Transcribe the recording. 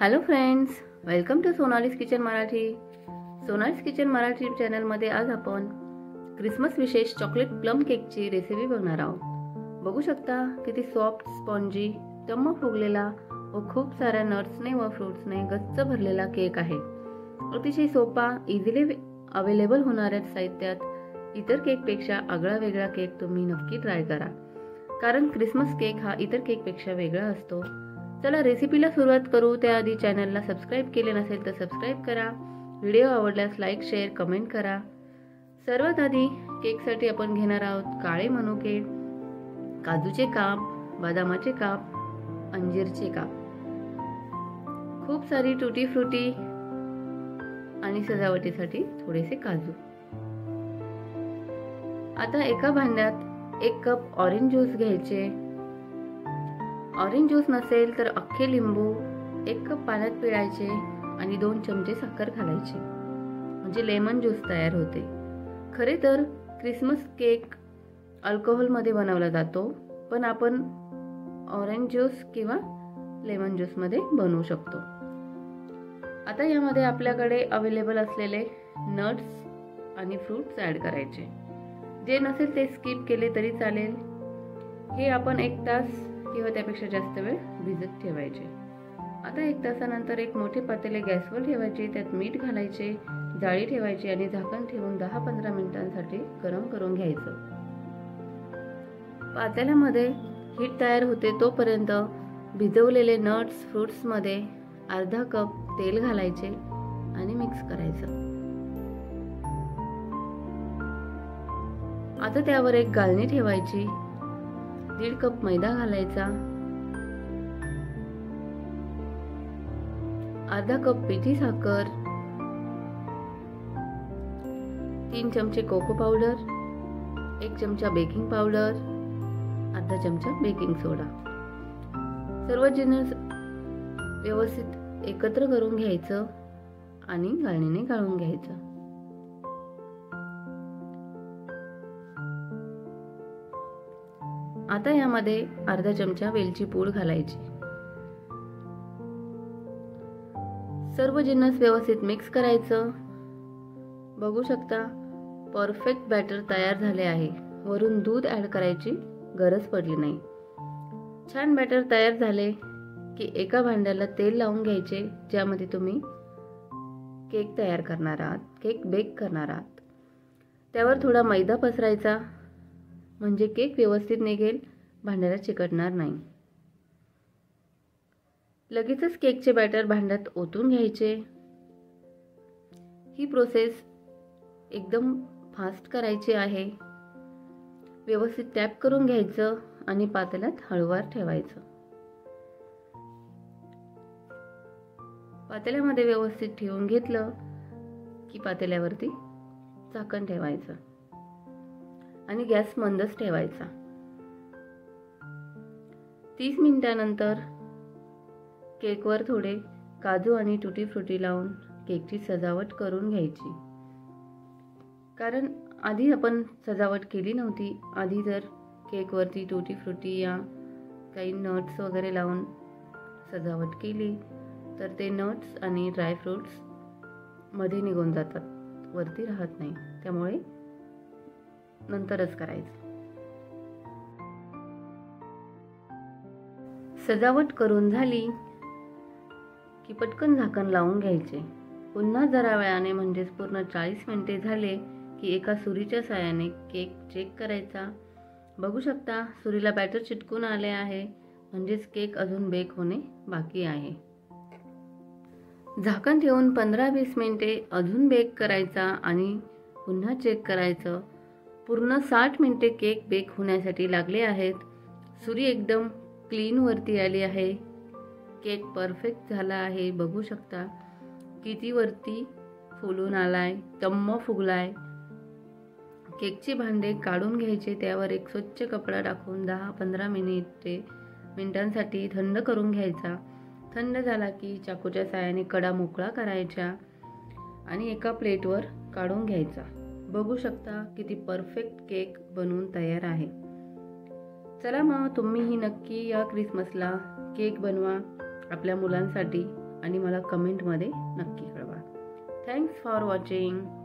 Hello friends, welcome to Sonali's kitchen Marathi. Sonali's kitchen मराठी चॅनलमध्ये आज आपण क्रिसमस विशेष चॉकलेट प्लम केकची रेसिपी बघणार आहोत. बघू शकता किती सॉफ्ट, स्पॉन्जी, टम्म फुगलेला व खूप साऱ्या नट्सने व फ्रूट्सने गच्च भरलेला केक आहे. अतिशय सोपा, इझिली अवेलेबल होणाऱ्या साहित्यात इतर केकपेक्षा आगळा वेगळा केक तुम्ही नक्की ट्राय करा, कारण क्रिसमस केक हा इतर केकपेक्षा वेगळा असतो. चला रेसिपीला सुरुवात करू. त्याआधी चॅनलला सबस्क्राईब केले नसेल तर सबस्क्राईब करा. व्हिडिओ आवडल्यास लाईक, शेअर, कमेंट करा. सर्वात आधी केकसाठी आपण घेणार आहोत काळे मनुके, काजूचे काप, बदामाचे काप, अंजीरचे काप, खूप सारी टुटी फ्रुटी आणि सजावटीसाठी थोडेसे काजू. आता एका भांड्यात 1 कप ऑरेंज ज्यूस घ्यायचे. ऑरेंज ज्यूस नसेल तर अख्खे लिंबू 1 कप पाण्यात पिळायचे आणि 2 चमचे साखर घालायची, म्हणजे लेमन ज्यूस तयार होते. खरे तर क्रिसमस केक अल्कोहोलमध्ये बनवला जातो, पण आपण ऑरेंज ज्यूस किंवा लेमन ज्यूसमध्ये बनवू शकतो. आता यामध्ये आपल्याकडे अवेलेबल असलेले नट्स आणि फ्रूट्स ॲड करायचे. जे नसेल ते स्किप केले तरी चालेल. हे आपण 1 तास किंवा त्यापेक्षा जास्त वेळ भिजत ठेवायचे. आता 1 तासानंतर एक मोठे पातेले गॅसवर ठेवायचे. त्यात मीठ घालायचे, जाळी ठेवायची आणि झाकण ठेवून 10-15 मिनिटांसाठी गरम करून घ्यायचं. पातेल्यामध्ये हीट तयार होते तोपर्यंत भिजवलेले नट्स, फ्रूट्समध्ये अर्धा कप तेल घालायचे आणि मिक्स करायचं. आता त्यावर एक गाळणी ठेवायची. 1.5 कप मैदा घालायचा, अर्धा कप पिठी साखर, 3 चमचे कोको पावडर, 1 चमचा बेकिंग पावडर, अर्धा चमचा बेकिंग सोडा. सर्व जिन्नस व्यवस्थित एकत्र करून घ्यायचं आणि गाळणीने गाळून घ्यायचं. आता यामध्ये अर्धा चमचा वेलची पूड घालायची. सर्व जिन्नस व्यवस्थित मिक्स करायचं. बघू शकता परफेक्ट बॅटर तयार झाले आहे. वरून दूध ॲड करायची गरज पडली नाही. छान बॅटर तयार झाले की एका भांड्याला तेल लावून घ्यायचे, ज्यामध्ये तुम्ही केक तयार करणार आहात, केक बेक करणार आहात. त्यावर थोडा मैदा पसरायचा, म्हणजे केक व्यवस्थित निघेल, भांड्याला चिकटणार नाही. लगेचच केकचे बॅटर भांड्यात ओतून घ्यायचे. ही प्रोसेस एकदम फास्ट करायची आहे. व्यवस्थित टॅप करून घ्यायचं आणि पातेल्यात हळूवार ठेवायचं. पातेल्यामध्ये व्यवस्थित ठेवून घेतलं की पातेल्यावरती झाकण ठेवायचं आणि गॅस मंदच ठेवायचा. 30 मिनिटांनंतर केकवर थोडे काजू आणि टुटी फ्रुटी लावून केकची सजावट करून घ्यायची, कारण आधी आपण सजावट केली नव्हती. आधी जर केकवरती टुटी फ्रुटी या काही नट्स वगैरे लावून सजावट केली तर ते नट्स आणि ड्राय फ्रूट्स मध्ये निघून जातात, वरती राहत नाही. त्यामुळे नंतरच करायचं. सजावट करून झाली की पटकन झाकण लावून घ्यायचे. पुन्हा जरा वेळाने, म्हणजेच पूर्ण 40 मिनिटे झाले की एका सुरीच्या साहाय्याने केक चेक करायचा. बघू शकता सुरीला बॅटर चिटकून आले आहे, म्हणजेच केक अजून बेक होणे बाकी आहे. झाकण ठेवून 15-20 मिनिटे अजून बेक करायचा आणि पुन्हा चेक करायचं. पूर्ण 60 मिनिटे केक बेक होण्यासाठी लागले आहेत. सुरी एकदम क्लीन वरती आली आहे. केक परफेक्ट झाला आहे. बघू शकता किती वरती फुलून आलाय, टम्म फुगलाय. केकचे भांडे काढून घ्यायचे. त्यावर एक स्वच्छ कपडा टाकून 10-15 मिनिटांसाठी थंड करून घ्यायचा. थंड झाला की चाकूच्या साहाय्याने कडा मोकळा करायच्या आणि एका प्लेटवर काढून घ्यायचा. बघू शकता किती परफेक्ट केक बनवून तयार आहे. चला मग तुम्हीही नक्की या क्रिसमसला केक बनवा आपल्या मुलांसाठी आणि मला कमेंटमध्ये नक्की कळवा. Thanks for watching.